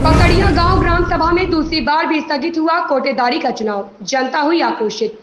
पकड़िया गांव ग्राम सभा में दूसरी बार भी स्थगित हुआ कोटेदारी का चुनाव, जनता हुई आक्रोशित।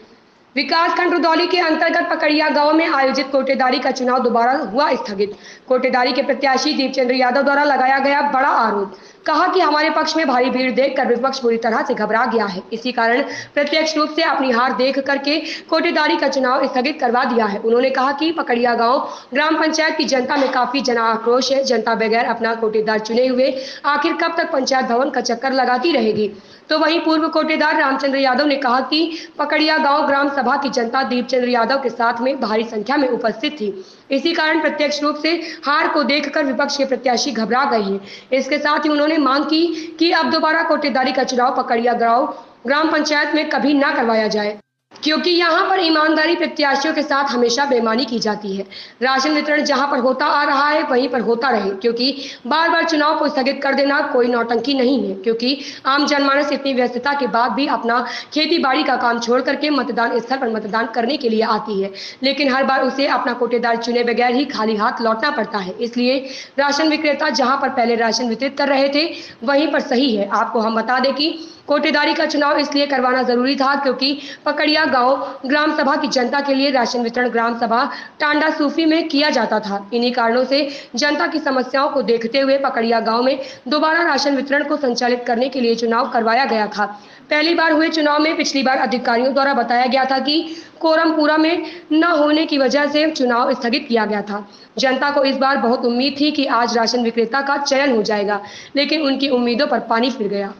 विकासखंड रुदौली के अंतर्गत पकड़िया गांव में आयोजित कोटेदारी का चुनाव दोबारा हुआ स्थगित। कोटेदारी के प्रत्याशी दीपचंद्र यादव द्वारा लगाया गया बड़ा आरोप, कहा कि हमारे पक्ष में भारी भीड़ देखकर विपक्ष बुरी तरह से घबरा गया है, इसी कारण प्रत्यक्ष रूप से अपनी हार देख करके कोटेदारी का चुनाव स्थगित करवा दिया है। उन्होंने कहा कि पकड़िया गांव ग्राम पंचायत की जनता में काफी जन आक्रोश है। जनता बगैर अपना कोटेदार चुने हुए आखिर कब तक पंचायत भवन का चक्कर लगाती रहेगी। तो वहीं पूर्व कोटेदार रामचंद्र यादव ने कहा कि पकड़िया गांव ग्राम सभा की जनता दीपचंद्र यादव के साथ में भारी संख्या में उपस्थित थी, इसी कारण प्रत्यक्ष रूप से हार को देखकर विपक्ष के प्रत्याशी घबरा गए हैं। इसके साथ ही उन्होंने मांग की कि अब दोबारा कोटेदारी का चुनाव पकड़िया गांव ग्राम पंचायत में कभी न करवाया जाए, क्योंकि यहाँ पर ईमानदारी प्रत्याशियों के साथ हमेशा बेईमानी की जाती है। राशन वितरण जहाँ पर होता आ रहा है वहीं पर होता रहे, क्योंकि बार बार चुनाव को स्थगित कर देना कोई नौटंकी नहीं है, क्योंकि आम जनमानस इतनी व्यस्तता के बाद भी अपना खेती बाड़ी का काम छोड़ करके मतदान स्थल पर मतदान करने के लिए आती है, लेकिन हर बार उसे अपना कोटेदार चुने बगैर ही खाली हाथ लौटना पड़ता है। इसलिए राशन विक्रेता जहाँ पर पहले राशन वितरित कर रहे थे वहीं पर सही है। आपको हम बता दें कि कोटेदारी का चुनाव इसलिए करवाना जरूरी था क्योंकि पकड़िया गांव ग्राम सभा की जनता के लिए राशन वितरण ग्राम सभा टांडा सूफी में किया जाता था। इन्हीं कारणों से जनता की समस्याओं को देखते हुए पकड़िया गांव में दोबारा राशन वितरण को संचालित करने के लिए चुनाव करवाया गया था। पहली बार हुए चुनाव में पिछली बार अधिकारियों द्वारा बताया गया था कि कोरम पूरा में न होने की वजह से चुनाव स्थगित किया गया था। जनता को इस बार बहुत उम्मीद थी कि आज राशन विक्रेता का चयन हो जाएगा, लेकिन उनकी उम्मीदों पर पानी फिर गया।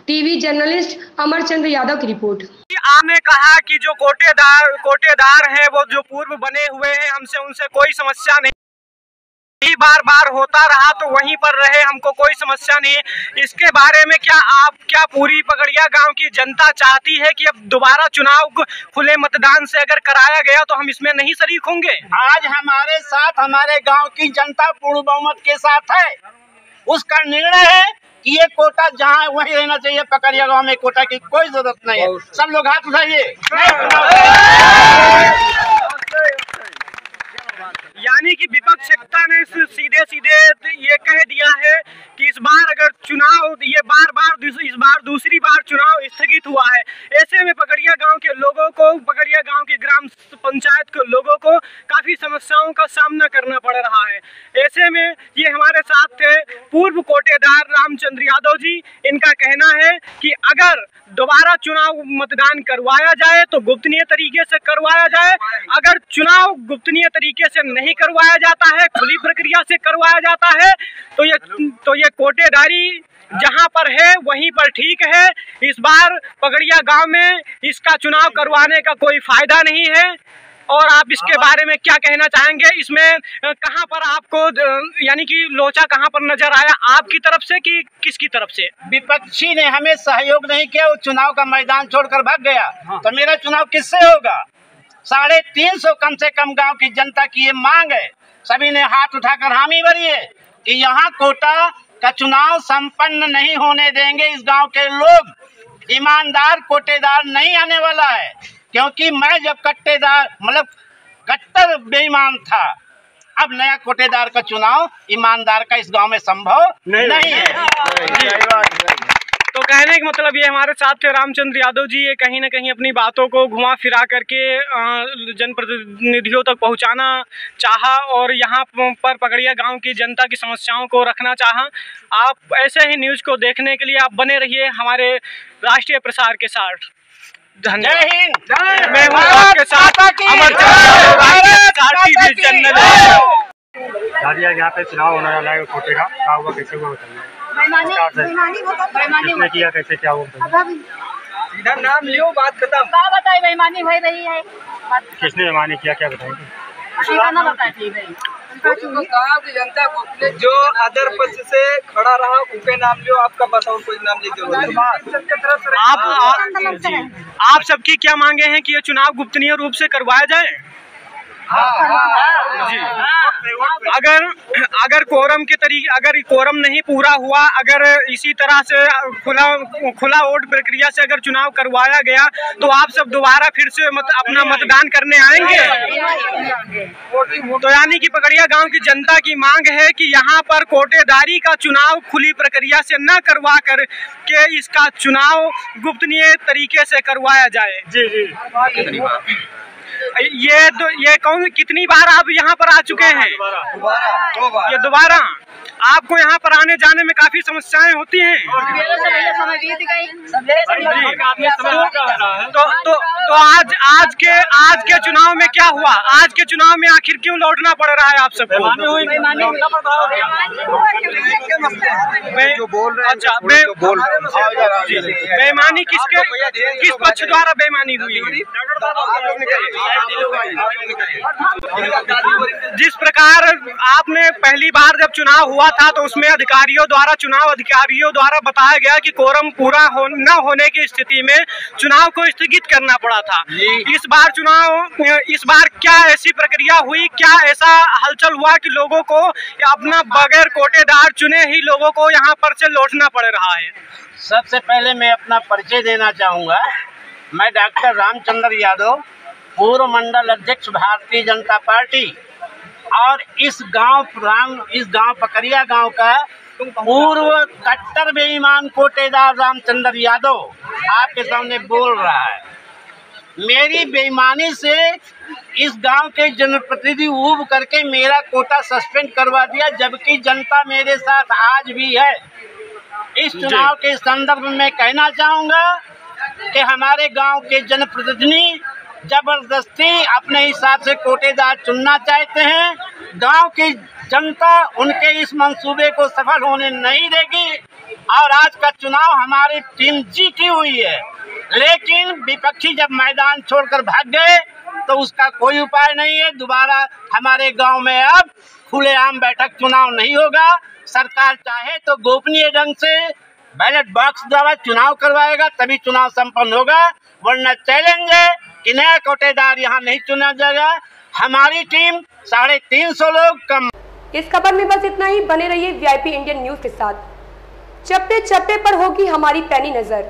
टीवी जर्नलिस्ट अमरचंद्र यादव की रिपोर्ट। आपने कहा कि जो कोटेदार है वो जो पूर्व बने हुए हैं, हमसे उनसे कोई समस्या नहीं, बार बार होता रहा तो वहीं पर रहे, हमको कोई समस्या नहीं है। इसके बारे में क्या पूरी पकड़िया गांव की जनता चाहती है कि अब दोबारा चुनाव खुले मतदान से अगर कराया गया तो हम इसमें नहीं शरीक होंगे? आज हमारे साथ हमारे गांव की जनता पूर्ण बहुमत के साथ है। उसका निर्णय है कि ये कोटा जहाँ वहीं रहना चाहिए। पकड़िया गांव में कोटा की कोई जरूरत नहीं है। सब लोग हाथ उठाइए। यानी कि विपक्ष एकता ने सीधे ये कह दिया है कि इस बार अगर चुनाव इस बार दूसरी बार चुनाव स्थगित हुआ है। ऐसे में पकड़िया गांव के लोगों को, पकड़िया गांव की ग्राम पंचायत के लोगों को काफी समस्याओं का सामना करना पड़ रहा है। ऐसे में ये हमारे साथ थे पूर्व कोटेदार रामचंद्र यादव जी। इनका कहना है कि अगर दोबारा चुनाव मतदान करवाया जाए तो गुप्तनीय तरीके से करवाया जाए। अगर चुनाव गुप्तनीय तरीके से नहीं करवाया जाता है, खुली प्रक्रिया से करवाया जाता है, तो ये कोटेदारी जहां पर है वहीं पर ठीक है। इस बार पकड़िया गांव में इसका चुनाव करवाने का कोई फायदा नहीं है। और आप इसके बारे में क्या कहना चाहेंगे? इसमें कहां पर आपको यानी कि लोचा कहां पर नजर आया, आपकी तरफ से कि किसकी तरफ से? विपक्षी ने हमें सहयोग नहीं किया, वो चुनाव का मैदान छोड़कर भाग गया। तो मेरा चुनाव किससे होगा? 350 कम से कम गांव की जनता की ये मांग है। सभी ने हाथ उठाकर हामी भरी है कि यहाँ कोटा का चुनाव संपन्न नहीं होने देंगे। इस गांव के लोग ईमानदार कोटेदार नहीं आने वाला है, क्योंकि मैं जब कट्टर बेईमान था, अब नया कोटेदार का चुनाव ईमानदार का इस गांव में संभव नहीं है। तो कहने का मतलब ये हमारे साथ थे रामचंद्र यादव जी। ये कहीं ना कहीं अपनी बातों को घुमा फिरा करके जनप्रतिनिधियों तक पहुंचाना चाहा और यहाँ पर पकड़िया गांव की जनता की समस्याओं को रखना चाहा। आप ऐसे ही न्यूज़ को देखने के लिए आप बने रहिए हमारे राष्ट्रीय प्रसार के साथ। जय हिंद। मैं हूँ आपके साथ यहाँ पे चुनाव होने वाला है कोटे का, क्या हुआ कैसे हुआ बताइए? किसने किया, कैसे क्या हुआ? इधर नाम लियो, बात खत्म। क्या बताए? बेईमानी हो रही है। किसने बेईमानी किया, क्या बताएंगे? जनता को जो अदर पक्ष से खड़ा रहा उनके नाम लियो, आपका बताओ कोई नाम लीजिए। आप सबकी क्या मांगे हैं कि ये चुनाव गुप्तनीय रूप से करवाया जाए? जी। अगर कोरम के तरीके अगर कोरम नहीं पूरा हुआ, अगर इसी तरह से खुला वोट प्रक्रिया से अगर चुनाव करवाया गया तो आप सब दोबारा फिर से अपना मतदान करने आएंगे। तो यानी कि पकड़िया गांव की जनता की मांग है कि यहाँ पर कोटेदारी का चुनाव खुली प्रक्रिया से न करवा कर के इसका चुनाव गुप्तनीय तरीके से करवाया जाए। जी जी। ये कौन कितनी बार आप यहाँ पर आ चुके हैं? ये दोबारा आपको यहाँ पर आने जाने में काफी समस्याएं होती हैं। तो आज के चुनाव में क्या हुआ? आज के चुनाव में आखिर क्यों लौटना पड़ रहा है आप सबको? अच्छा, बेईमानी किस पक्ष द्वारा बेईमानी हुई? जिस प्रकार आपने पहली बार जब चुनाव हुआ था तो उसमें चुनाव अधिकारियों द्वारा बताया गया कि कोरम पूरा न होने की स्थिति में चुनाव को स्थगित करना पड़ा था। इस बार क्या ऐसी प्रक्रिया हुई, क्या ऐसा हलचल हुआ कि लोगों को अपना बगैर कोटेदार चुने ही लोगों को यहाँ पर से लौटना पड़ रहा है? सबसे पहले मैं अपना परिचय देना चाहूँगा। मैं डॉक्टर रामचंद्र यादव, पूर्व मंडल अध्यक्ष भारतीय जनता पार्टी, और इस गांव पकड़िया गांव का पूर्व कट्टर बेईमान कोटेदार रामचंद्र यादव आपके सामने बोल रहा है। मेरी बेईमानी से इस गांव के जनप्रतिनिधि ऊब करके मेरा कोटा सस्पेंड करवा दिया, जबकि जनता मेरे साथ आज भी है। इस चुनाव के संदर्भ में कहना चाहूँगा कि हमारे गांव के जनप्रतिनिधि जबरदस्ती अपने हिसाब से कोटेदार चुनना चाहते हैं। गांव की जनता उनके इस मंसूबे को सफल होने नहीं देगी और आज का चुनाव हमारी टीम जीती हुई है। लेकिन विपक्षी जब मैदान छोड़कर भाग गए तो उसका कोई उपाय नहीं है। दोबारा हमारे गांव में अब खुलेआम बैठक चुनाव नहीं होगा। सरकार चाहे तो गोपनीय ढंग से बैलेट बॉक्स द्वारा चुनाव करवाएगा, तभी चुनाव संपन्न होगा, वरना चैलेंज है कि नया कोटेदार यहाँ नहीं चुना जाएगा। हमारी टीम 350 लोग कम। इस खबर में बस इतना ही। बने रहिए VIP इंडियन न्यूज के साथ। चप्पे चप्पे पर होगी हमारी पैनी नजर।